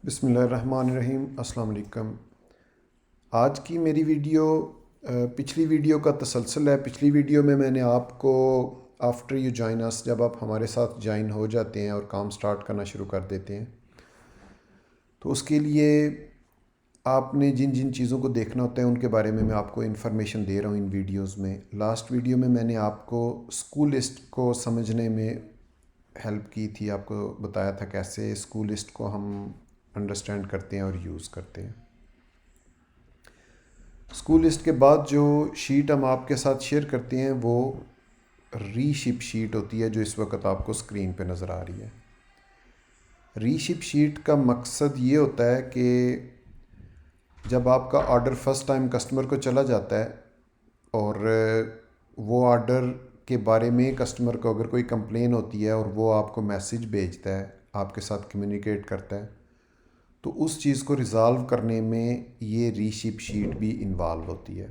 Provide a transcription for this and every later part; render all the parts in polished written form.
बिस्मिल्लाहिर्रहमानिर्रहीम। अस्सलाम वालेकुम। आज की मेरी वीडियो पिछली वीडियो का तसलसल है। पिछली वीडियो में मैंने आपको आफ्टर यू जॉइन अस, जब आप हमारे साथ ज्वाइन हो जाते हैं और काम स्टार्ट करना शुरू कर देते हैं, तो उसके लिए आपने जिन जिन चीज़ों को देखना होता है उनके बारे में मैं आपको इन्फॉर्मेशन दे रहा हूँ इन वीडियोस में। लास्ट वीडियो में मैंने आपको स्कूल लिस्ट को समझने में हेल्प की थी, आपको बताया था कैसे स्कूल लिस्ट को हम अंडरस्टैंड करते हैं और यूज़ करते हैं। स्कूल लिस्ट के बाद जो शीट हम आपके साथ शेयर करते हैं वो रीशिप शीट होती है, जो इस वक्त आपको स्क्रीन पे नज़र आ रही है। रीशिप शीट का मकसद ये होता है कि जब आपका ऑर्डर फर्स्ट टाइम कस्टमर को चला जाता है और वो ऑर्डर के बारे में कस्टमर को अगर कोई कंप्लेन होती है और वो आपको मैसेज भेजता है, आपके साथ कम्युनिकेट करता है, तो उस चीज़ को रिज़ॉल्व करने में ये रीशिप शीट भी इन्वॉल्व होती है।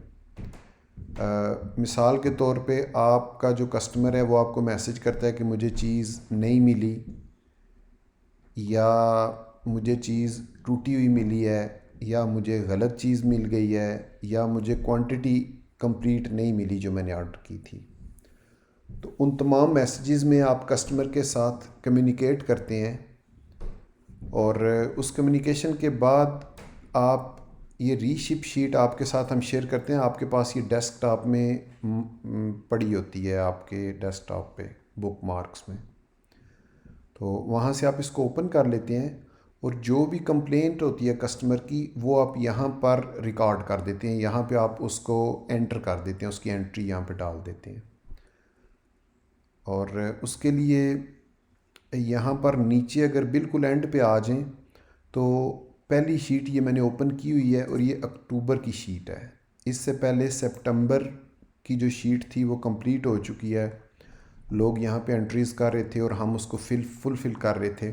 मिसाल के तौर पे आपका जो कस्टमर है वो आपको मैसेज करता है कि मुझे चीज़ नहीं मिली, या मुझे चीज़ टूटी हुई मिली है, या मुझे गलत चीज़ मिल गई है, या मुझे क्वांटिटी कंप्लीट नहीं मिली जो मैंने ऑर्डर की थी। तो उन तमाम मैसेजेस में आप कस्टमर के साथ कम्युनिकेट करते हैं और उस कम्युनिकेशन के बाद आप ये रीशिप शीट आपके साथ हम शेयर करते हैं। आपके पास ये डेस्कटॉप में पड़ी होती है, आपके डेस्कटॉप पे बुक मार्क्स में, तो वहाँ से आप इसको ओपन कर लेते हैं और जो भी कंप्लेंट होती है कस्टमर की वो आप यहाँ पर रिकॉर्ड कर देते हैं। यहाँ पे आप उसको एंटर कर देते हैं, उसकी एंट्री यहाँ पे डाल देते हैं। और उसके लिए यहाँ पर नीचे अगर बिल्कुल एंड पे आ जाएं तो पहली शीट ये मैंने ओपन की हुई है और ये अक्टूबर की शीट है। इससे पहले सितंबर की जो शीट थी वो कंप्लीट हो चुकी है। लोग यहाँ पे एंट्रीज़ कर रहे थे और हम उसको फुलफ़िल कर रहे थे।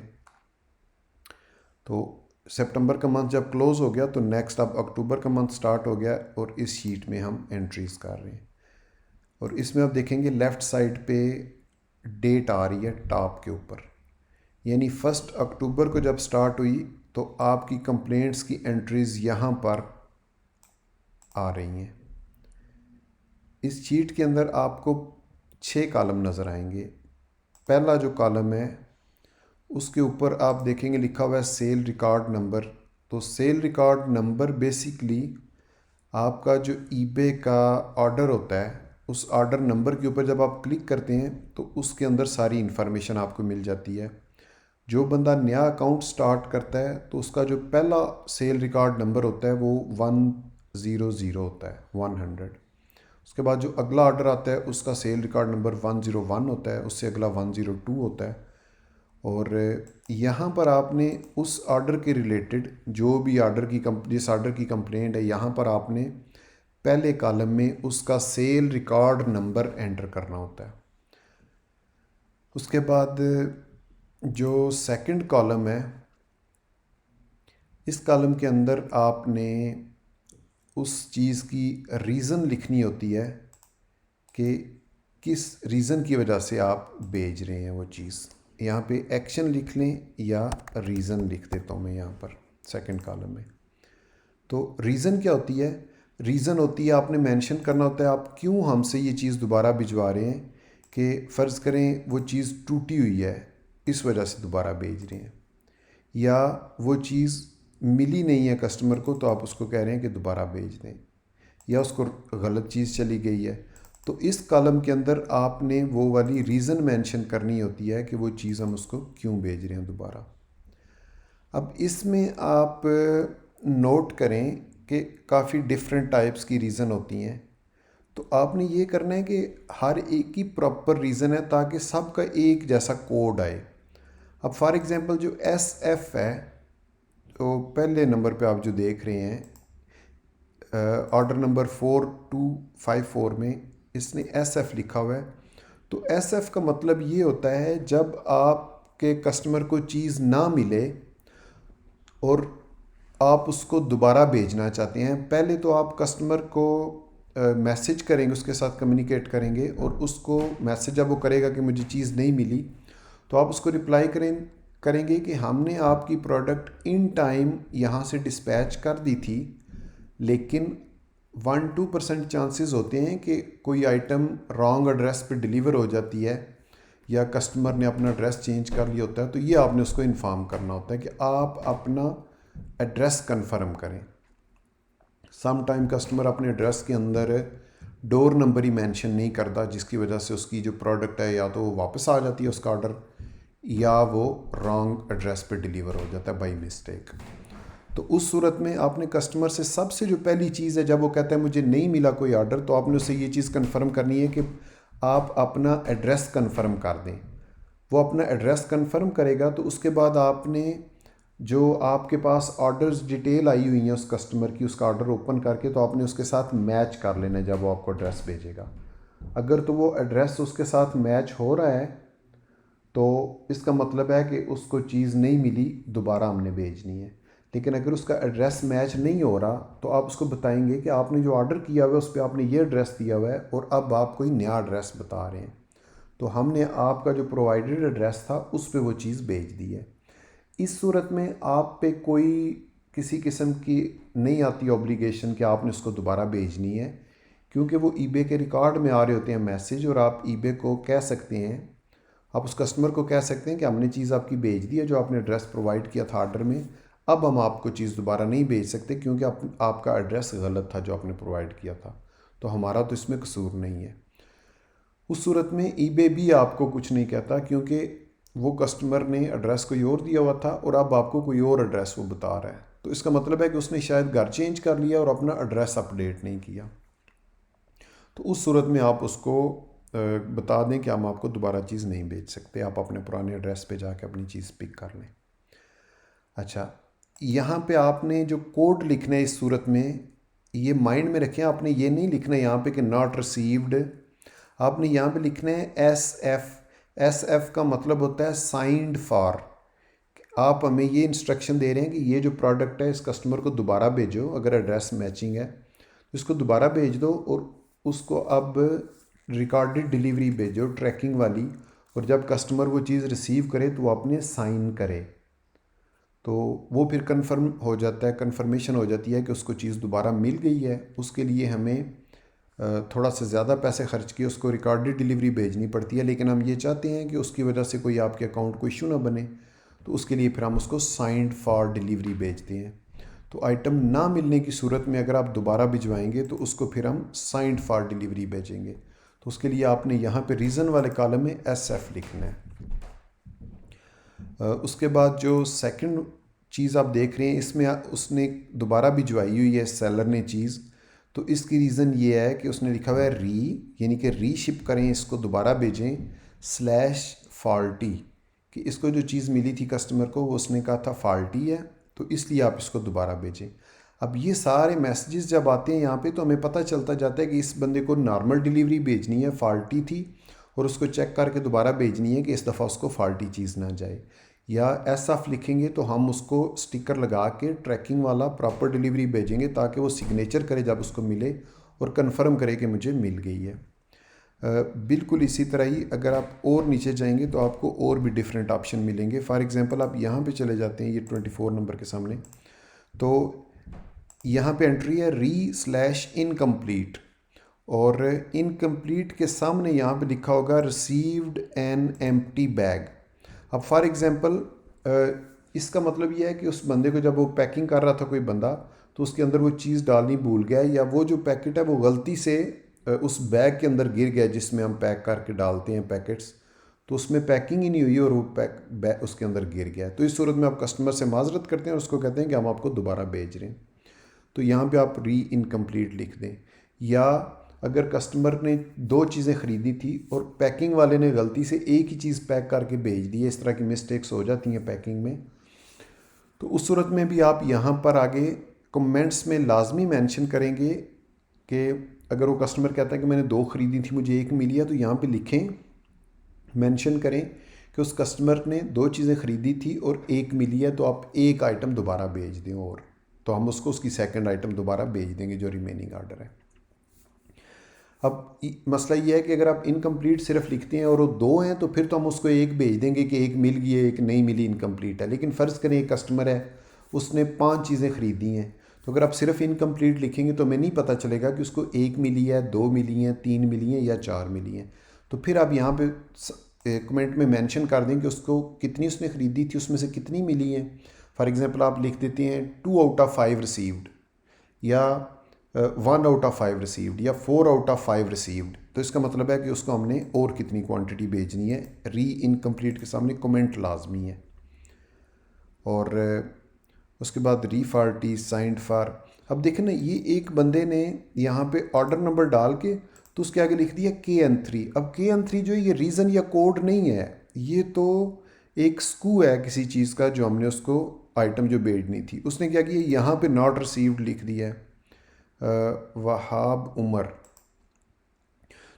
तो सितंबर का मंथ जब क्लोज़ हो गया तो नेक्स्ट अब अक्टूबर का मंथ स्टार्ट हो गया और इस शीट में हम एंट्रीज़ कर रहे हैं। और इसमें आप देखेंगे लेफ़्ट साइड पे डेट आ रही है टॉप के ऊपर, यानी 1 अक्टूबर को जब स्टार्ट हुई तो आपकी कंप्लेंट्स की एंट्रीज़ यहाँ पर आ रही हैं। इस शीट के अंदर आपको 6 कॉलम नज़र आएंगे। पहला जो कॉलम है उसके ऊपर आप देखेंगे लिखा हुआ है सेल रिकॉर्ड नंबर। तो सेल रिकॉर्ड नंबर बेसिकली आपका जो ईबे का ऑर्डर होता है, उस ऑर्डर नंबर के ऊपर जब आप क्लिक करते हैं तो उसके अंदर सारी इन्फॉर्मेशन आपको मिल जाती है। जो बंदा नया अकाउंट स्टार्ट करता है तो उसका जो पहला सेल रिकॉर्ड नंबर होता है वो 100 होता है, 100। उसके बाद जो अगला ऑर्डर आता है उसका सेल रिकॉर्ड नंबर 101 होता है, उससे अगला 102 होता है। और यहाँ पर आपने उस ऑर्डर के रिलेटेड जो भी जिस ऑर्डर की कंप्लेंट है, यहाँ पर आपने पहले कॉलम में उसका सेल रिकॉर्ड नंबर एंटर करना होता है। उसके बाद जो सेकंड कॉलम है, इस कॉलम के अंदर आपने उस चीज़ की रीज़न लिखनी होती है कि किस रीज़न की वजह से आप भेज रहे हैं वो चीज़। यहाँ पे एक्शन लिख लें या रीज़न लिख देता हूँ मैं यहाँ पर सेकंड कॉलम में। तो रीज़न क्या होती है? रीज़न होती है आपने मेंशन करना होता है आप क्यों हमसे ये चीज़ दोबारा भिजवा रहे हैं। कि फ़र्ज़ करें वो चीज़ टूटी हुई है, इस वजह से दोबारा भेज रहे हैं, या वो चीज़ मिली नहीं है कस्टमर को तो आप उसको कह रहे हैं कि दोबारा भेज दें, या उसको गलत चीज़ चली गई है। तो इस कॉलम के अंदर आपने वो वाली रीज़न मेंशन करनी होती है कि वो चीज़ हम उसको क्यों भेज रहे हैं दोबारा। अब इसमें आप नोट करें कि काफ़ी डिफरेंट टाइप्स की रीज़न होती हैं। तो आपने ये करना है कि हर एक की प्रॉपर रीज़न है ताकि सबका एक जैसा कोड आए। अब फॉर एग्ज़ाम्पल जो एस एफ है, तो पहले नंबर पे आप जो देख रहे हैं ऑर्डर नंबर 4254 में इसने एस एफ़ लिखा हुआ है। तो एस एफ़ का मतलब ये होता है जब आपके कस्टमर को चीज़ ना मिले और आप उसको दोबारा भेजना चाहते हैं, पहले तो आप कस्टमर को मैसेज करेंगे, उसके साथ कम्युनिकेट करेंगे और उसको मैसेज जब वो करेगा कि मुझे चीज़ नहीं मिली तो आप उसको रिप्लाई करेंगे कि हमने आपकी प्रोडक्ट इन टाइम यहाँ से डिस्पैच कर दी थी, लेकिन 1-2% चांसेस होते हैं कि कोई आइटम रॉन्ग एड्रेस पे डिलीवर हो जाती है या कस्टमर ने अपना एड्रेस चेंज कर लिया होता है। तो ये आपने उसको इन्फॉर्म करना होता है कि आप अपना एड्रेस कंफर्म करें। सम टाइम कस्टमर अपने एड्रेस के अंदर डोर नंबर ही मेंशन नहीं करता, जिसकी वजह से उसकी जो प्रोडक्ट है या तो वो वापस आ जाती है उसका ऑर्डर, या वो रॉन्ग एड्रेस पे डिलीवर हो जाता है बाय मिस्टेक। तो उस सूरत में आपने कस्टमर से सबसे जो पहली चीज़ है, जब वो कहता है मुझे नहीं मिला कोई ऑर्डर, तो आपने उससे ये चीज़ कंफर्म करनी है कि आप अपना एड्रेस कंफर्म कर दें। वो अपना एड्रेस कंफर्म करेगा तो उसके बाद आपने जो आपके पास ऑर्डर्स डिटेल आई हुई हैं उस कस्टमर की, उसका ऑर्डर ओपन करके तो आपने उसके साथ मैच कर लेना है जब वो आपको एड्रेस भेजेगा। अगर तो वो एड्रेस उसके साथ मैच हो रहा है तो इसका मतलब है कि उसको चीज़ नहीं मिली, दोबारा हमने भेजनी है। लेकिन अगर उसका एड्रेस मैच नहीं हो रहा तो आप उसको बताएंगे कि आपने जो ऑर्डर किया हुआ है उस पर आपने ये एड्रेस दिया हुआ है और अब आप कोई नया एड्रेस बता रहे हैं, तो हमने आपका जो प्रोवाइडेड एड्रेस था उस पर वो चीज़ भेज दी है। इस सूरत में आप पे कोई किसी किस्म की नहीं आती ऑब्लिगेशन कि आपने उसको दोबारा भेजनी है, क्योंकि वो ईबे के रिकॉर्ड में आ रहे होते हैं मैसेज, और आप ईबे को कह सकते हैं, आप उस कस्टमर को कह सकते हैं कि हमने चीज़ आपकी भेज दी है जो आपने एड्रेस प्रोवाइड किया था ऑर्डर में, अब हम आपको चीज़ दोबारा नहीं भेज सकते क्योंकि आपका एड्रेस गलत था जो आपने प्रोवाइड किया था, तो हमारा तो इसमें कसूर नहीं है। उस सूरत में ईबे भी आपको कुछ नहीं कहता, क्योंकि वो कस्टमर ने एड्रेस कोई और दिया हुआ था और अब आपको कोई और एड्रेस वो बता रहा है, तो इसका मतलब है कि उसने शायद घर चेंज कर लिया और अपना एड्रेस अपडेट नहीं किया। तो उस सूरत में आप उसको बता दें कि हम आपको दोबारा चीज़ नहीं भेज सकते, आप अपने पुराने एड्रेस पे जाके अपनी चीज़ पिक कर लें। अच्छा, यहाँ पे आपने जो कोड लिखना है इस सूरत में, ये माइंड में रखें, आपने ये नहीं लिखना है यहाँ पे कि नॉट रिसीव्ड, आपने यहाँ पे लिखना है SF का मतलब होता है साइंड फॉर। आप हमें ये इंस्ट्रक्शन दे रहे हैं कि ये जो प्रोडक्ट है इस कस्टमर को दोबारा भेजो, अगर एड्रेस मैचिंग है तो इसको दोबारा भेज दो और उसको अब रिकॉर्डेड डिलीवरी भेजो ट्रैकिंग वाली, और जब कस्टमर वो चीज़ रिसीव करे तो वो अपने साइन करे, तो वो फिर कंफर्म हो जाता है, कंफर्मेशन हो जाती है कि उसको चीज़ दोबारा मिल गई है। उसके लिए हमें थोड़ा सा ज़्यादा पैसे खर्च के उसको रिकॉर्डेड डिलीवरी भेजनी पड़ती है, लेकिन हम ये चाहते हैं कि उसकी वजह से कोई आपके अकाउंट को इशू ना बने, तो उसके लिए फिर हम उसको साइंड फॉर डिलीवरी भेजते हैं। तो आइटम ना मिलने की सूरत में अगर आप दोबारा भिजवाएंगे तो उसको फिर हम साइंड फॉर डिलीवरी भेजेंगे, तो उसके लिए आपने यहाँ पे रीज़न वाले कॉलम में SF लिखना है। उसके बाद जो सेकंड चीज़ आप देख रहे हैं इसमें उसने दोबारा भिजवाई हुई है सेलर ने चीज़, तो इसकी रीज़न ये है कि उसने लिखा हुआ है यानी कि रीशिप करें, इसको दोबारा भेजें /फॉल्टी, कि इसको जो चीज़ मिली थी कस्टमर को वो उसने कहा था फॉल्टी है, तो इसलिए आप इसको दोबारा भेजें। अब ये सारे मैसेजेस जब आते हैं यहाँ पे तो हमें पता चलता जाता है कि इस बंदे को नॉर्मल डिलीवरी भेजनी है, फॉल्टी थी, और उसको चेक करके दोबारा भेजनी है कि इस दफ़ा उसको फॉल्टी चीज़ ना जाए। या SF लिखेंगे तो हम उसको स्टिकर लगा के ट्रैकिंग वाला प्रॉपर डिलीवरी भेजेंगे ताकि वो सिग्नेचर करे जब उसको मिले और कंफर्म करे कि मुझे मिल गई है। बिल्कुल इसी तरह ही अगर आप और नीचे जाएंगे तो आपको और भी डिफरेंट ऑप्शन मिलेंगे। फॉर एग्जांपल आप यहाँ पे चले जाते हैं, ये 24 नंबर के सामने, तो यहाँ पे एंट्री है /इनकम्प्लीट, और इनकम्प्लीट के सामने यहाँ पे लिखा होगा रिसीव्ड एन एम्प्टी बैग। अब फॉर एग्ज़ाम्पल इसका मतलब ये है कि उस बंदे को जब वो पैकिंग कर रहा था कोई बंदा, तो उसके अंदर वो चीज़ डालनी भूल गया, या वो जो पैकेट है वो गलती से उस बैग के अंदर गिर गया जिसमें हम पैक करके डालते हैं पैकेट्स, तो उसमें पैकिंग ही नहीं हुई और वो उसके अंदर गिर गया। तो इस सूरत में आप कस्टमर से माजरत करते हैं और उसको कहते हैं कि हम आपको दोबारा भेज रहे हैं, तो यहाँ पे आप इनकम्प्लीट लिख दें। या अगर कस्टमर ने 2 चीज़ें ख़रीदी थी और पैकिंग वाले ने गलती से एक ही चीज़ पैक करके भेज दी है, इस तरह की मिस्टेक्स हो जाती हैं पैकिंग में, तो उस सूरत में भी आप यहाँ पर आगे कमेंट्स में लाजमी मेंशन करेंगे कि अगर वो कस्टमर कहता है कि मैंने 2 ख़रीदी थी मुझे 1 मिली है, तो यहाँ पे लिखें, मेंशन करें कि उस कस्टमर ने 2 चीज़ें ख़रीदी थी और 1 मिली है, तो आप 1 आइटम दोबारा भेज दें, और तो हम उसको उसकी सेकंड आइटम दोबारा भेज देंगे जो रिमेनिंग ऑर्डर है। अब मसला ये है कि अगर आप इनकम्प्लीट सिर्फ लिखते हैं और वो 2 हैं तो फिर तो हम उसको एक भेज देंगे कि एक मिल गई है, एक नहीं मिली, इनकम्प्लीट है। लेकिन फ़र्ज़ करें एक कस्टमर है, उसने 5 चीज़ें ख़रीदी हैं, तो अगर आप सिर्फ इनकम्प्लीट लिखेंगे तो हमें नहीं पता चलेगा कि उसको 1 मिली है, 2 मिली हैं, 3 मिली हैं या 4 मिली हैं। तो फिर आप यहाँ पे कमेंट में मेंशन कर दें कि उसको कितनी उसने ख़रीदी थी, उसमें से कितनी मिली हैं। फॉर एग्ज़ाम्पल आप लिख देते हैं 2 आउट ऑफ 5 रिसीव्ड, या 1 आउट ऑफ 5 रिसीव्ड, या 4 आउट ऑफ 5 रिसीव्ड। तो इसका मतलब है कि उसको हमने और कितनी क्वांटिटी भेजनी है। री इनकम्प्लीट के सामने कमेंट लाजमी है। और उसके बाद रीफाल्टी साइंड फॉर। अब देखें ना, ये एक बंदे ने यहाँ पे ऑर्डर नंबर डाल के तो उसके आगे लिख दिया KN3। अब KN3 जो है ये रीज़न या कोड नहीं है, ये तो एक स्कू है किसी चीज़ का जो हमने उसको आइटम जो भेजनी थी। उसने क्या किया, यहाँ पे नॉट रिसीव्ड लिख दिया है, वहाब उमर।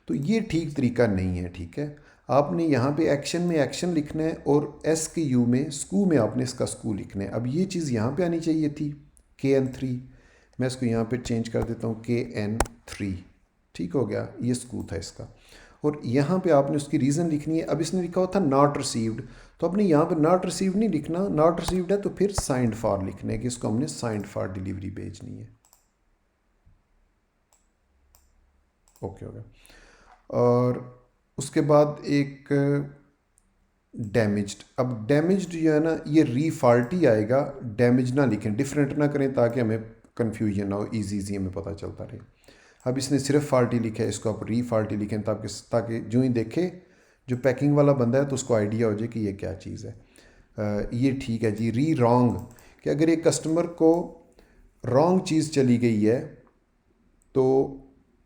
तो ये ठीक तरीका नहीं है। ठीक है, आपने यहाँ पे एक्शन में एक्शन लिखना है और SKU में स्कू में आपने इसका स्कू लिखना है। अब ये चीज़ यहाँ पे आनी चाहिए थी KN3, मैं इसको यहाँ पे चेंज कर देता हूँ KN3। ठीक हो गया, ये स्कू था इसका। और यहाँ पे आपने उसकी रीज़न लिखनी है। अब इसने लिखा हुआ था नॉट रिसीव्ड, तो आपने यहाँ पे नॉट रिसीव्ड नहीं लिखना, नॉट रिसीव्ड है तो फिर साइंड फॉर लिखना है कि इसको हमने साइंड फॉर डिलीवरी भेजनी है। ओके हो गया। और उसके बाद एक डैमेज्ड। अब डैमेज्ड जो है ना, ये रीफाल्टी आएगा, डैमेज ना लिखें, डिफरेंट ना करें ताकि हमें कन्फ्यूजन ना हो, ईजी हमें पता चलता रहे। अब इसने सिर्फ फाल्टी लिखा है, इसको आप रीफाल्टी लिखें ताकि जो ही देखे जो पैकिंग वाला बंदा है तो उसको आइडिया हो जाए कि ये क्या चीज़ है। ये ठीक है जी। री रॉन्ग, कि अगर एक कस्टमर को रॉन्ग चीज़ चली गई है तो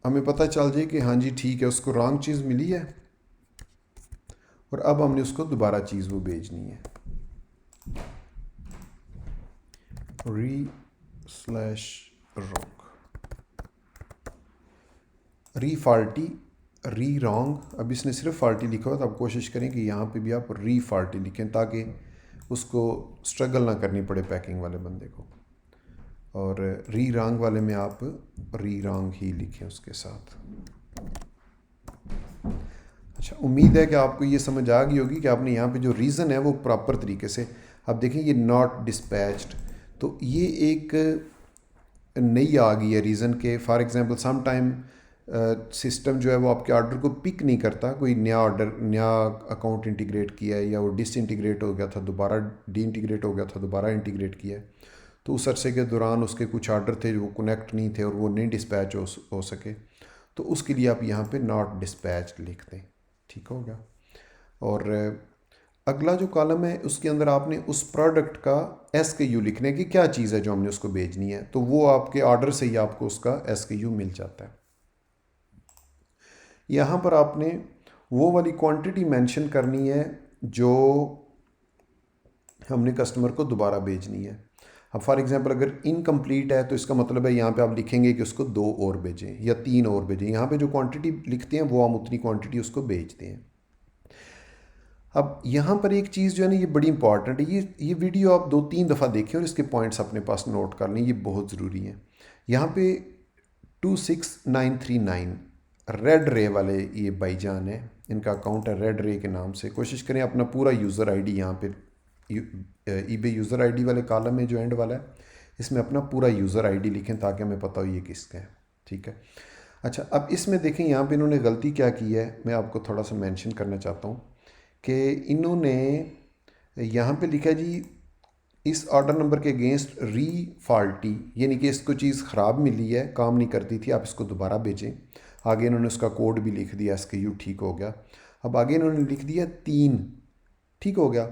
हमें पता चल जाए कि हाँ जी ठीक है, उसको रॉन्ग चीज़ मिली है और अब हमने उसको दोबारा चीज़ वो भेजनी है। री/रॉन्ग, री फाल्टी, री रॉन्ग। अब इसने सिर्फ फाल्टी लिखा हुआ, तो आप कोशिश करें कि यहाँ पे भी आप री फाल्टी लिखें ताकि उसको स्ट्रगल ना करनी पड़े पैकिंग वाले बंदे को। और री रॉन्ग वाले में आप री रॉन्ग ही लिखें उसके साथ। अच्छा, उम्मीद है कि आपको ये समझ आ गई होगी कि आपने यहाँ पे जो रीज़न है वो प्रॉपर तरीके से। अब देखें ये नॉट डिस्पैच्ड, तो ये एक नई आ गई है रीज़न के। For example some time system जो है वो आपके ऑर्डर को पिक नहीं करता, कोई नया ऑर्डर, नया अकाउंट इंटीग्रेट किया है या वो डिसइंटीग्रेट हो गया था, दोबारा डी इंटीग्रेट हो गया था, दोबारा इंटीग्रेट किया है, तो उस अरसे के दौरान उसके कुछ ऑर्डर थे जो कनेक्ट नहीं थे और वो नहीं डिस्पैच हो सके, तो उसके लिए आप यहाँ पे नॉट डिस्पैच लिख दें। ठीक हो गया। और अगला जो कॉलम है उसके अंदर आपने उस प्रोडक्ट का SKU लिखना है कि क्या चीज़ है जो हमने उसको भेजनी है, तो वो आपके ऑर्डर से ही आपको उसका SKU मिल जाता है। यहाँ पर आपने वो वाली क्वांटिटी मेंशन करनी है जो हमने कस्टमर को दोबारा भेजनी है। अब फॉर एग्जांपल अगर इनकम्प्लीट है तो इसका मतलब है यहाँ पे आप लिखेंगे कि उसको 2 और भेजें या 3 और भेजें। यहाँ पे जो क्वांटिटी लिखते हैं वो हम उतनी क्वांटिटी उसको भेजते हैं। अब यहाँ पर एक चीज़ जो है ना, ये बड़ी इंपॉर्टेंट है। ये वीडियो आप 2-3 दफ़ा देखें और इसके पॉइंट्स अपने पास नोट कर लें, ये बहुत ज़रूरी है। यहाँ पे 26939 रेड रे वाले ये भाईजान है, इनका अकाउंट है रेड रे के नाम से। कोशिश करें अपना पूरा यूज़र आईडी यहाँ पे ईबे यूज़र आईडी वाले कॉलम में जो एंड वाला है इसमें अपना पूरा यूज़र आईडी लिखें ताकि हमें पता हो ये किसका है। ठीक है। अच्छा, अब इसमें देखें यहाँ पे इन्होंने गलती क्या की है, मैं आपको थोड़ा सा मेंशन करना चाहता हूँ कि इन्होंने यहाँ पे लिखा है जी इस ऑर्डर नंबर के अगेंस्ट री फाल्टी, यानी कि इसको चीज़ ख़राब मिली है, काम नहीं करती थी, आप इसको दोबारा भेजें। आगे इन्होंने उसका कोड भी लिख दिया, SKU ठीक हो गया। अब आगे इन्होंने लिख दिया 3, ठीक हो गया।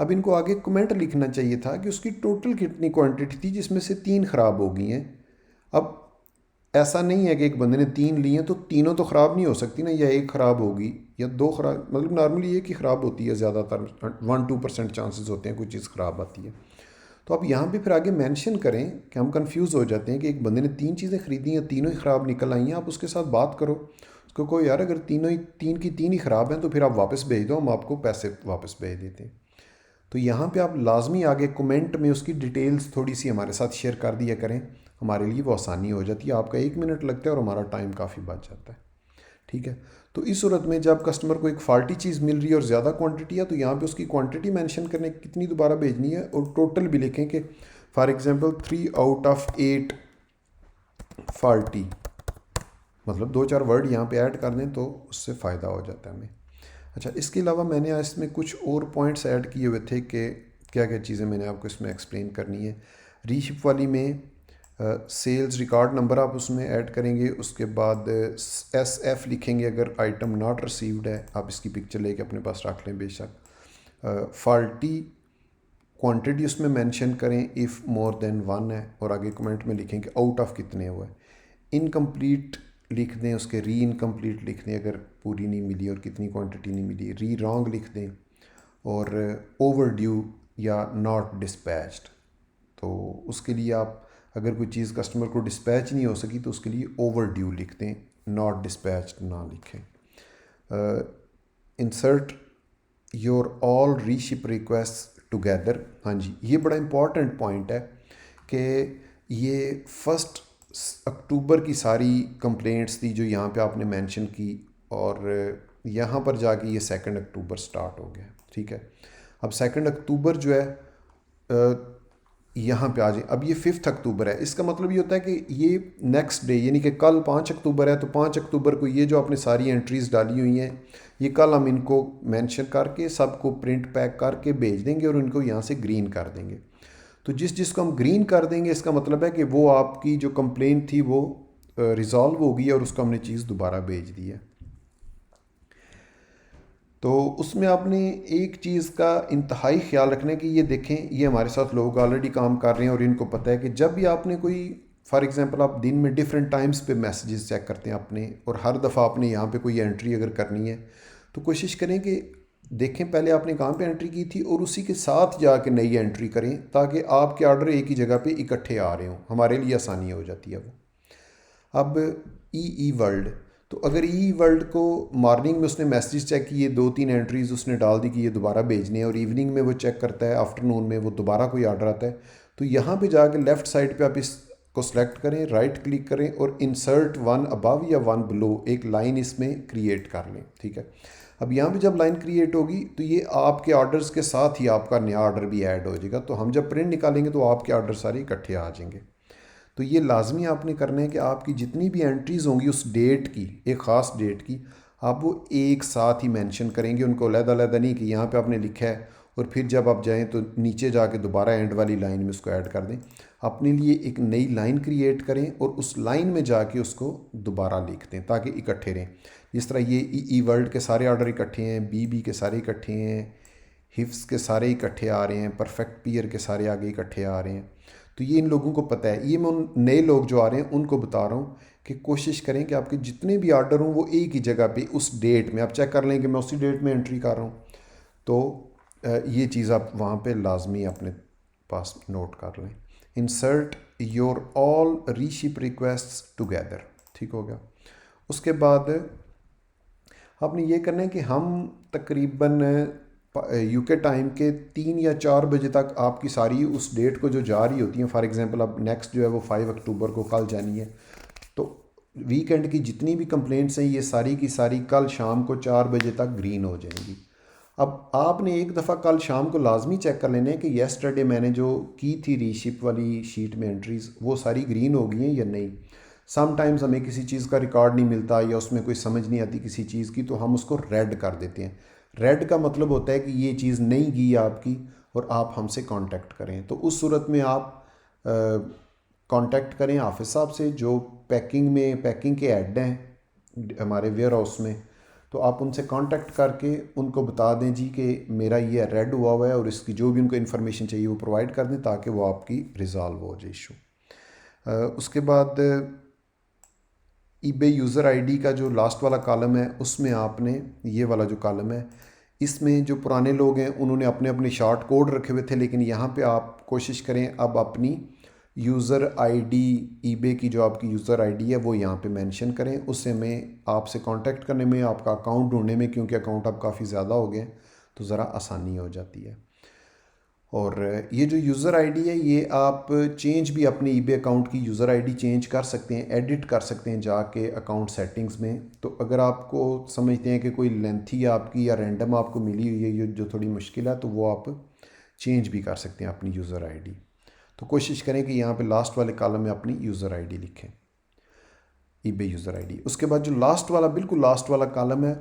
अब इनको आगे कमेंट लिखना चाहिए था कि उसकी टोटल कितनी क्वांटिटी थी जिसमें से 3 ख़राब हो गई हैं। अब ऐसा नहीं है कि एक बंदे ने 3 ली हैं तो तीनों तो ख़राब नहीं हो सकती ना, या एक ख़राब होगी या 2 ख़राब, मतलब नॉर्मली एक ही ख़राब होती है, ज़्यादातर 1-2% चांसेस होते हैं कोई चीज़ ख़राब आती है। तो आप यहाँ पे फिर आगे मेंशन करें कि हम कंफ्यूज हो जाते हैं कि एक बंदे ने 3 चीज़ें ख़रीदी हैं, तीनों ही ख़राब निकल आई हैं। आप उसके साथ बात करो, उसको कोई यार अगर तीनों ही 3 की 3 ही ख़राब हैं तो फिर आप वापस भेज दो, हम आपको पैसे वापस भेज देते हैं। तो यहाँ पे आप लाजमी आगे कमेंट में उसकी डिटेल्स थोड़ी सी हमारे साथ शेयर कर दिया करें, हमारे लिए वो आसानी हो जाती है। आपका 1 मिनट लगता है और हमारा टाइम काफ़ी बच जाता है। ठीक है। तो इस सूरत में जब कस्टमर को एक फ़ाल्टी चीज़ मिल रही है और ज़्यादा क्वांटिटी है, तो यहाँ पे उसकी क्वांटिटी मेंशन करने कितनी दोबारा भेजनी है, और टोटल भी लिखें कि फॉर एग्जांपल 3 आउट ऑफ 8 फ़ाल्टी, मतलब 2-4 वर्ड यहाँ पे ऐड कर दें तो उससे फ़ायदा हो जाता है हमें। अच्छा, इसके अलावा मैंने आज इसमें कुछ और पॉइंट्स ऐड किए हुए थे कि क्या क्या चीज़ें मैंने आपको इसमें एक्सप्लेन करनी है। रीशिप वाली में सेल्स रिकॉर्ड नंबर आप उसमें ऐड करेंगे, उसके बाद SF लिखेंगे अगर आइटम नॉट रिसीव्ड है, आप इसकी पिक्चर लेके अपने पास रख लें बेशक। फॉल्टी क्वांटिटी उसमें मेंशन करें इफ़ मोर देन 1 है, और आगे कमेंट में लिखें कि आउट ऑफ कितने हुए। इनकम्प्लीट लिख दें, उसके री इनकम्प्लीट लिख दें अगर पूरी नहीं मिली और कितनी क्वांटिटी नहीं मिली, री रॉन्ग लिख दें, और ओवर ड्यू या नॉट डिस्पैच्ड, तो उसके लिए आप अगर कोई चीज़ कस्टमर को डिस्पैच नहीं हो सकी तो उसके लिए ओवर ड्यू लिख दें, नॉट डिस्पैच्ड ना लिखें। Insert your all reship request together, हाँ जी, ये बड़ा इम्पॉर्टेंट पॉइंट है कि ये 1 अक्टूबर की सारी कंप्लेंट्स थी जो यहाँ पे आपने मेंशन की, और यहाँ पर जाके ये 2 अक्टूबर स्टार्ट हो गया, ठीक है। अब 2 अक्टूबर जो है यहाँ पे आ जाए, अब ये 5 अक्टूबर है, इसका मतलब ये होता है कि ये नेक्स्ट डे यानी कि कल 5 अक्टूबर है, तो 5 अक्टूबर को ये जो आपने सारी एंट्रीज़ डाली हुई हैं, ये कल हम इनको मेंशन करके सबको प्रिंट पैक करके भेज देंगे और इनको यहाँ से ग्रीन कर देंगे। तो जिसको हम ग्रीन कर देंगे, इसका मतलब है कि वो आपकी जो कंप्लेंट थी वो रिज़ॉल्व हो गई और उसको हमने चीज़ दोबारा भेज दी है। तो उसमें आपने एक चीज़ का इंतहाई ख्याल रखना है कि ये देखें, ये हमारे साथ लोग ऑलरेडी काम कर रहे हैं और इनको पता है कि जब भी आपने कोई, फॉर एग्जांपल आप दिन में डिफरेंट टाइम्स पे मैसेजेस चेक करते हैं अपने, और हर दफ़ा आपने यहाँ पे कोई एंट्री अगर करनी है तो कोशिश करें कि देखें पहले आपने कहाँ पे एंट्री की थी और उसी के साथ जाके नई एंट्री करें, ताकि आपके ऑर्डर एक ही जगह पे इकट्ठे आ रहे हों, हमारे लिए आसानी हो जाती है वो। अब ई वर्ल्ड, तो अगर ई वर्ल्ड को मॉर्निंग में उसने मैसेज चेक किए, 2-3 एंट्रीज़ उसने डाल दी कि ये दोबारा भेजने हैं, और इवनिंग में वो चेक करता है, आफ्टरनून में वो दोबारा कोई ऑर्डर आता है, तो यहाँ पे जाके लेफ़्ट साइड पे आप इसको सेलेक्ट करें, राइट क्लिक करें और इंसर्ट 1 अबव या 1 बिलो एक लाइन इसमें क्रिएट कर लें, ठीक है। अब यहाँ पे जब लाइन क्रिएट होगी तो ये आपके ऑर्डर्स के साथ ही आपका नया ऑर्डर भी ऐड हो जाएगा, तो हम जब प्रिंट निकालेंगे तो आपके ऑर्डर सारे इकट्ठे आ जाएंगे। तो ये लाजमी आपने करना है कि आपकी जितनी भी एंट्रीज़ होंगी उस डेट की, एक ख़ास डेट की, आप वो एक साथ ही मेंशन करेंगे, उनको अलग-अलग नहीं कि यहाँ पे आपने लिखा है और फिर जब आप जाएं तो नीचे जाके दोबारा एंड वाली लाइन में उसको ऐड कर दें। अपने लिए एक नई लाइन क्रिएट करें और उस लाइन में जाके उसको दोबारा लिख दें ताकि इकट्ठे रहें। जिस तरह ये ई वर्ल्ड के सारे ऑर्डर इकट्ठे हैं, बी के सारे इकट्ठे हैं, हिफ्स के सारे इकट्ठे आ रहे हैं, परफेक्ट पियर के सारे आगे इकट्ठे आ रहे हैं, तो ये इन लोगों को पता है। ये मैं उन नए लोग जो आ रहे हैं उनको बता रहा हूँ कि कोशिश करें कि आपके जितने भी ऑर्डर हों वो एक ही जगह पे उस डेट में आप चेक कर लें कि मैं उसी डेट में एंट्री कर रहा हूँ, तो ये चीज़ आप वहाँ पे लाजमी अपने पास नोट कर लें। Insert your all reship requests together, ठीक हो गया। उसके बाद आपने ये करना है कि हम तकरीबन यूके टाइम के 3 या 4 बजे तक आपकी सारी उस डेट को जो जा रही होती हैं, फॉर एग्जांपल अब नेक्स्ट जो है वो 5 अक्टूबर को कल जानी है, तो वीकेंड की जितनी भी कंप्लेंट्स हैं ये सारी की सारी कल शाम को 4 बजे तक ग्रीन हो जाएंगी। अब आपने एक दफ़ा कल शाम को लाजमी चेक कर लेना है कि येस्टरडे मैंने जो की थी रीशिप वाली शीट में एंट्रीज़ वो सारी ग्रीन हो गई हैं या नहीं। समटाइम्स हमें किसी चीज़ का रिकॉर्ड नहीं मिलता या उसमें कोई समझ नहीं आती किसी चीज़ की, तो हम उसको रेड कर देते हैं। रेड का मतलब होता है कि ये चीज़ नहीं गई आपकी और आप हमसे कांटेक्ट करें। तो उस सूरत में आप कांटेक्ट करें हाफिज़ साहब से जो पैकिंग के हेड हैं हमारे वेयर हाउस में, तो आप उनसे कांटेक्ट करके उनको बता दें जी कि मेरा ये रेड हुआ है और इसकी जो भी उनको इन्फॉर्मेशन चाहिए वो प्रोवाइड कर दें ताकि वो आपकी रिज़ॉल्व हो जाए इशू। उसके बाद ईबे यूज़र आईडी का जो लास्ट वाला कॉलम है उसमें आपने ये वाला जो कॉलम है इसमें जो पुराने लोग हैं उन्होंने अपने अपने शॉर्ट कोड रखे हुए थे, लेकिन यहाँ पे आप कोशिश करें अब अपनी यूज़र आईडी ईबे की जो आपकी यूज़र आईडी है वो यहाँ पे मेंशन करें। उससे हमें आपसे कांटेक्ट करने में, आपका अकाउंट ढूंढने में, क्योंकि अकाउंट अब काफ़ी ज़्यादा हो गए तो ज़रा आसानी हो जाती है। और ये जो यूज़र आईडी है ये आप चेंज भी अपने ईबे अकाउंट की यूज़र आईडी चेंज कर सकते हैं, एडिट कर सकते हैं जाके अकाउंट सेटिंग्स में। तो अगर आपको समझते हैं कि कोई लेंथी आपकी या रैंडम आपको मिली हुई है ये जो थोड़ी मुश्किल है, तो वो आप चेंज भी कर सकते हैं अपनी यूज़र आईडी। तो कोशिश करें कि यहाँ पे लास्ट वाले कॉलम में अपनी यूज़र आईडी लिखें, ईबे यूज़र आईडी। उसके बाद जो लास्ट वाला, बिल्कुल लास्ट वाला कॉलम है,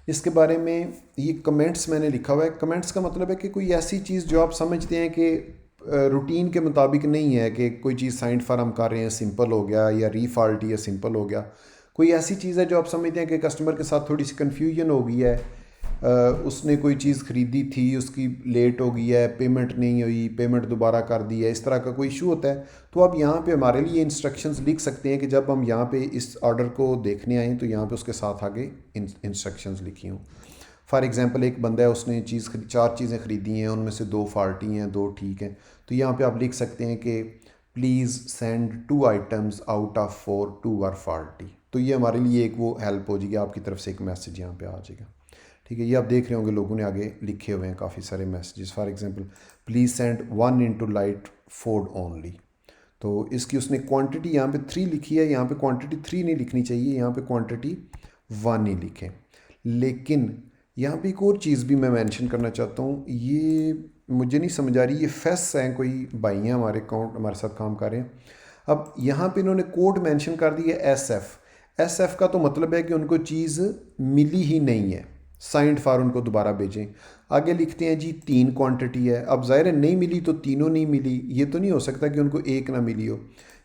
इसके बारे में ये कमेंट्स मैंने लिखा हुआ है। कमेंट्स का मतलब है कि कोई ऐसी चीज़ जो आप समझते हैं कि रूटीन के मुताबिक नहीं है, कि कोई चीज़ साइंड फार्म कर रहे हैं, सिंपल हो गया, या रीफॉल्ट या सिंपल हो गया। कोई ऐसी चीज़ है जो आप समझते हैं कि कस्टमर के साथ थोड़ी सी कन्फ्यूजन हो गई है, उसने कोई चीज़ ख़रीदी थी, उसकी लेट हो गई है, पेमेंट नहीं हुई, पेमेंट दोबारा कर दी है, इस तरह का कोई इशू होता है, तो आप यहाँ पे हमारे लिए इंस्ट्रक्शंस लिख सकते हैं कि जब हम यहाँ पे इस ऑर्डर को देखने आएँ तो यहाँ पे उसके साथ आगे इंस्ट्रक्शंस लिखी हूँ। फॉर एग्ज़ाम्पल एक बंदा है, उसने चार चीज़ें ख़रीदी हैं, उनमें से 2 फॉल्टी हैं, 2 ठीक हैं, तो यहाँ पे आप लिख सकते हैं कि please send 2 items out of 4, 2 are faulty. तो ये हमारे लिए एक वो हेल्प हो जाएगी, आपकी तरफ से एक मैसेज यहाँ पे आ जाएगा। ठीक है, ये आप देख रहे होंगे लोगों ने आगे लिखे हुए हैं काफ़ी सारे messages. For example please send 1 into light Ford only. तो इसकी उसने क्वांटिटी यहाँ पे 3 लिखी है, यहाँ पे क्वांटिटी 3 नहीं लिखनी चाहिए, यहाँ पे क्वांटिटी 1 ही लिखें। लेकिन यहाँ पे एक और चीज़ भी मैं मेंशन करना चाहता हूँ, ये मुझे नहीं समझ आ रही, ये फेस हैं, कोई भाई हैं हमारे अकाउंट हमारे साथ काम कर रहे हैं। अब यहाँ पे इन्होंने कोड मेंशन कर दी है एस एफ का, तो मतलब है कि उनको चीज़ मिली ही नहीं है, साइंड फॉर उनको दोबारा भेजें। आगे लिखते हैं जी 3 क्वांटिटी है। अब ज़ाहिर है नहीं मिली तो तीनों नहीं मिली, ये तो नहीं हो सकता कि उनको एक ना मिली हो।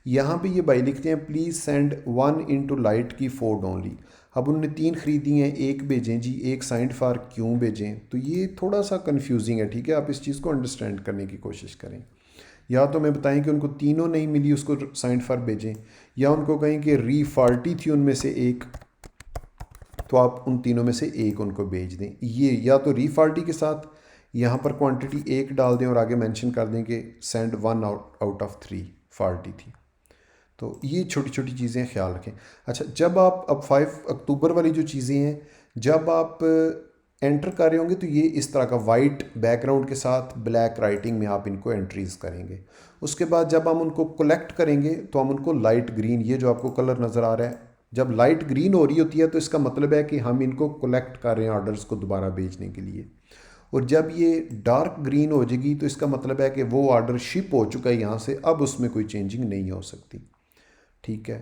यहाँ पे ये भाई लिखते हैं प्लीज़ सेंड 1 इंटू लाइट की फोर्ड ओनली। अब उन्होंने 3 ख़रीदी हैं, एक भेजें जी, एक साइंड फॉर क्यों भेजें? तो ये थोड़ा सा कन्फ्यूजिंग है। ठीक है, आप इस चीज़ को अंडरस्टैंड करने की कोशिश करें। या तो मैं बताएं कि उनको तीनों नहीं मिली, उसको साइंड फॉर भेजें, या उनको कहें कि रीफॉल्टी थी उनमें से एक, तो आप उन तीनों में से एक उनको भेज दें। ये या तो रीफॉल्टी के साथ यहाँ पर क्वांटिटी 1 डाल दें और आगे मेंशन कर दें कि सेंड 1 आउट ऑफ 3 फॉल्टी थी। तो ये छोटी छोटी चीज़ें ख्याल रखें। अच्छा, जब आप अब 5 अक्टूबर वाली जो चीज़ें हैं, जब आप एंटर कर रहे होंगे तो ये इस तरह का वाइट बैकग्राउंड के साथ ब्लैक राइटिंग में आप इनको एंट्रीज़ करेंगे। उसके बाद जब हम उनको कलेक्ट करेंगे तो हम उनको लाइट ग्रीन, ये जो आपको कलर नज़र आ रहा है, जब लाइट ग्रीन हो रही होती है तो इसका मतलब है कि हम इनको कलेक्ट कर रहे हैं ऑर्डर्स को दोबारा भेजने के लिए। और जब ये डार्क ग्रीन हो जाएगी तो इसका मतलब है कि वो ऑर्डर शिप हो चुका है यहाँ से, अब उसमें कोई चेंजिंग नहीं हो सकती। ठीक है,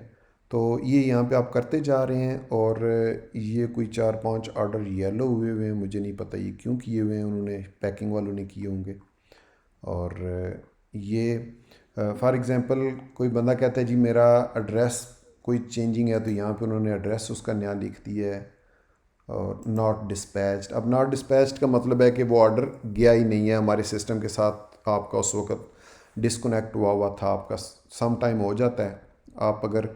तो ये यहाँ पे आप करते जा रहे हैं। और ये कोई 4-5 ऑर्डर येलो हुए हैं, मुझे नहीं पता ये क्यों किए हुए हैं, उन्होंने पैकिंग वालों ने किए होंगे। और ये फॉर एग्ज़ाम्पल कोई बंदा कहता है जी मेरा एड्रेस कोई चेंजिंग है, तो यहाँ पे उन्होंने एड्रेस उसका नया लिख दिया है। और नॉट डिस्पैच्ड, अब नॉट डिस्पैच्ड का मतलब है कि वो ऑर्डर गया ही नहीं है हमारे सिस्टम के साथ, आपका उस वक्त डिस्कनेक्ट हुआ था, आपका सम टाइम हो जाता है। आप अगर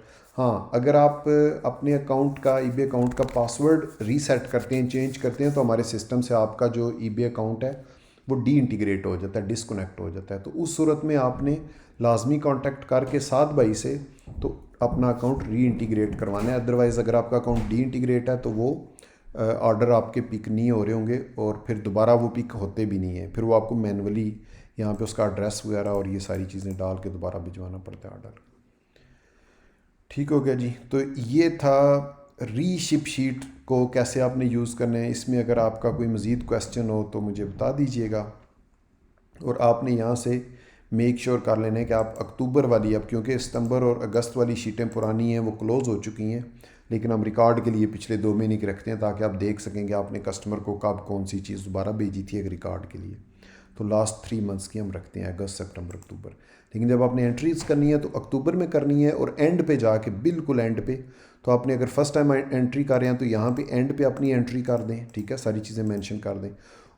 अगर आप अपने अकाउंट का, ईबे अकाउंट का पासवर्ड रीसेट करते हैं, चेंज करते हैं, तो हमारे सिस्टम से आपका जो ईबे अकाउंट है वो डी इंटीग्रेट हो जाता है, डिस्कनेक्ट हो जाता है। तो उस सूरत में आपने लाजमी कांटेक्ट करके साथ भाई से तो अपना अकाउंट री इंटीग्रेट करवाना है। अदरवाइज़ अगर आपका अकाउंट डी इंटीग्रेट है तो वो ऑर्डर आपके पिक नहीं हो रहे होंगे, और फिर दोबारा वो पिक होते भी नहीं है, फिर वो आपको मैनुअली यहाँ पे उसका एड्रेस वगैरह और ये सारी चीज़ें डाल के दोबारा भिजवाना पड़ता है ऑर्डर। ठीक हो गया जी। तो ये था रीशिप शीट को कैसे आपने यूज़ करना है। इसमें अगर आपका कोई मज़ीद क्वेश्चन हो तो मुझे बता दीजिएगा। और आपने यहाँ से मेक श्योर कर लेना है कि आप अक्टूबर वाली, अब क्योंकि सितंबर और अगस्त वाली शीटें पुरानी हैं, वो क्लोज़ हो चुकी हैं, लेकिन हम रिकॉर्ड के लिए पिछले 2 महीने की रखते हैं ताकि आप देख सकें कि आपने कस्टमर को कब कौन सी चीज़ दोबारा भेजी थी एक रिकॉर्ड के लिए। तो लास्ट 3 मंथ्स की हम रखते हैं, अगस्त, सितंबर, अक्टूबर। लेकिन जब आपने एंट्रीज़ करनी है तो अक्टूबर में करनी है, और एंड पे जाके, बिल्कुल एंड पे, तो आपने अगर फर्स्ट टाइम एंट्री कर रहे हैं तो यहाँ पे एंड पे अपनी एंट्री कर दें। ठीक है, सारी चीज़ें मेंशन कर दें।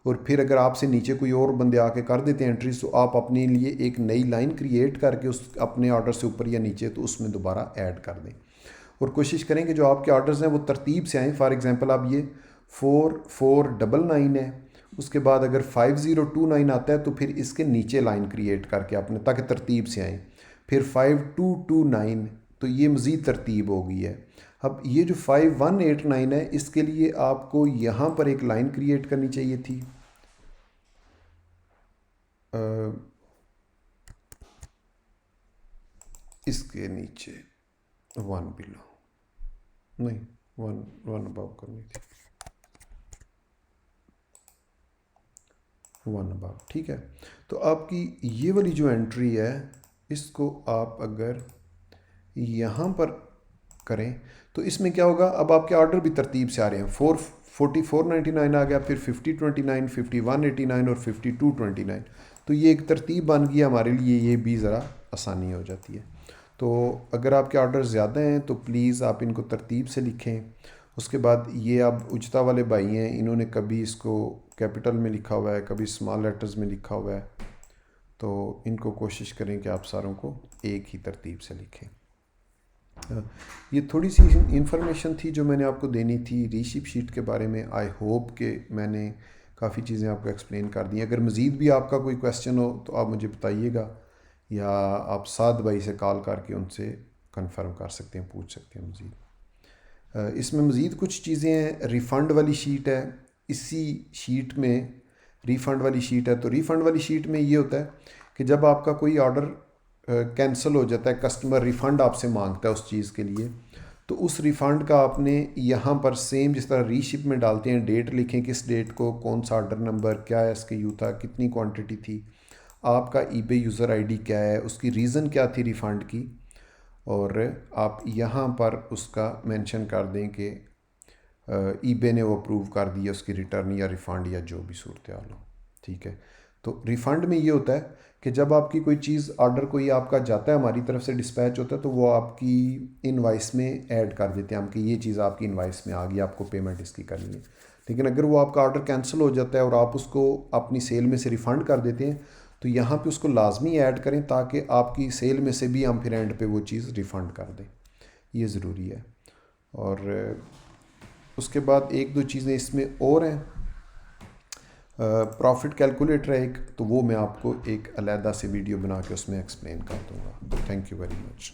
और फिर अगर आपसे नीचे कोई और बंदे आके कर देते हैं एंट्रीज, तो आप अपने लिए एक नई लाइन क्रिएट करके उस अपने ऑर्डर से ऊपर या नीचे तो उसमें दोबारा ऐड कर दें। और कोशिश करें कि जो आपके ऑर्डर्स हैं वो तरतीब से आएँ। फॉर एग्जांपल अब ये 4499 है, उसके बाद अगर 5029 आता है तो फिर इसके नीचे लाइन क्रिएट करके अपने, ताकि तरतीब से आएँ। फिर 5229, तो ये मज़ीद तरतीब हो गई है। अब ये जो 5189 है, इसके लिए आपको यहाँ पर एक लाइन क्रिएट करनी चाहिए थी। इसके नीचे 1 बिलो, नहीं 1 अबव करनी थी, 1 अबव, ठीक है। तो आपकी ये वाली जो एंट्री है इसको आप अगर यहाँ पर करें तो इसमें क्या होगा, अब आपके ऑर्डर भी तरतीब से आ रहे हैं। 4499 आ गया, फिर 5029, 5189 और 5229। तो ये एक तरतीब बन गई हमारे लिए, ये भी ज़रा आसानी हो जाती है। तो अगर आपके ऑर्डर ज़्यादा हैं तो प्लीज़ आप इनको तरतीब से लिखें। उसके बाद ये अब उजता वाले भाई हैं, इन्होंने कभी इसको कैपिटल में लिखा हुआ है, कभी स्मॉल लेटर्स में लिखा हुआ है, तो इनको कोशिश करें कि आप सारों को एक ही तरतीब से लिखें। ये थोड़ी सी इंफॉर्मेशन थी जो मैंने आपको देनी थी रीशिप शीट के बारे में। आई होप कि मैंने काफ़ी चीज़ें आपको एक्सप्लेन कर दी। अगर मज़ीद भी आपका कोई क्वेश्चन हो तो आप मुझे बताइएगा, या आप साद भाई से कॉल करके उनसे कंफर्म कर सकते हैं, पूछ सकते हैं मज़ीद। इसमें मज़ीद कुछ चीज़ें हैं। रिफ़ंड वाली शीट है, इसी शीट में रिफ़ंड वाली शीट है। तो रिफ़ंड वाली शीट में ये होता है कि जब आपका कोई ऑर्डर कैंसिल हो जाता है, कस्टमर रिफ़ंड आपसे मांगता है उस चीज़ के लिए, तो उस रिफ़ंड का आपने यहाँ पर सेम जिस तरह रीशिप में डालते हैं, डेट लिखें, किस डेट को, कौन सा ऑर्डर नंबर, क्या SKU था, कितनी क्वांटिटी थी, आपका eBay यूज़र ID क्या है, उसकी रीज़न क्या थी रिफ़ंड की, और आप यहाँ पर उसका मेंशन कर दें कि eBay ने वो अप्रूव कर दिया उसकी रिटर्न या रिफ़ंड या जो भी सूरत हाल हो, ठीक है। तो रिफ़ंड में ये होता है कि जब आपकी कोई चीज़, ऑर्डर कोई आपका जाता है, हमारी तरफ से डिस्पैच होता है, तो वो आपकी इनवाइस में ऐड कर देते हैं हम कि ये चीज़ आपकी इनवाइस में आ गई, आपको पेमेंट इसकी करनी है। लेकिन अगर वो आपका ऑर्डर कैंसिल हो जाता है और आप उसको अपनी सेल में से रिफ़ंड कर देते हैं, तो यहाँ पे उसको लाजमी ऐड करें ताकि आपकी सेल में से भी हम फिर एंड पे वो चीज़ रिफ़ंड कर दें, ये ज़रूरी है। और उसके बाद एक दो चीज़ें इसमें और हैं। प्रॉफिट कैलकुलेटर है एक, तो वो मैं आपको एक अलहदा से वीडियो बना के उसमें एक्सप्लेन कर दूँगा। Thank you very much.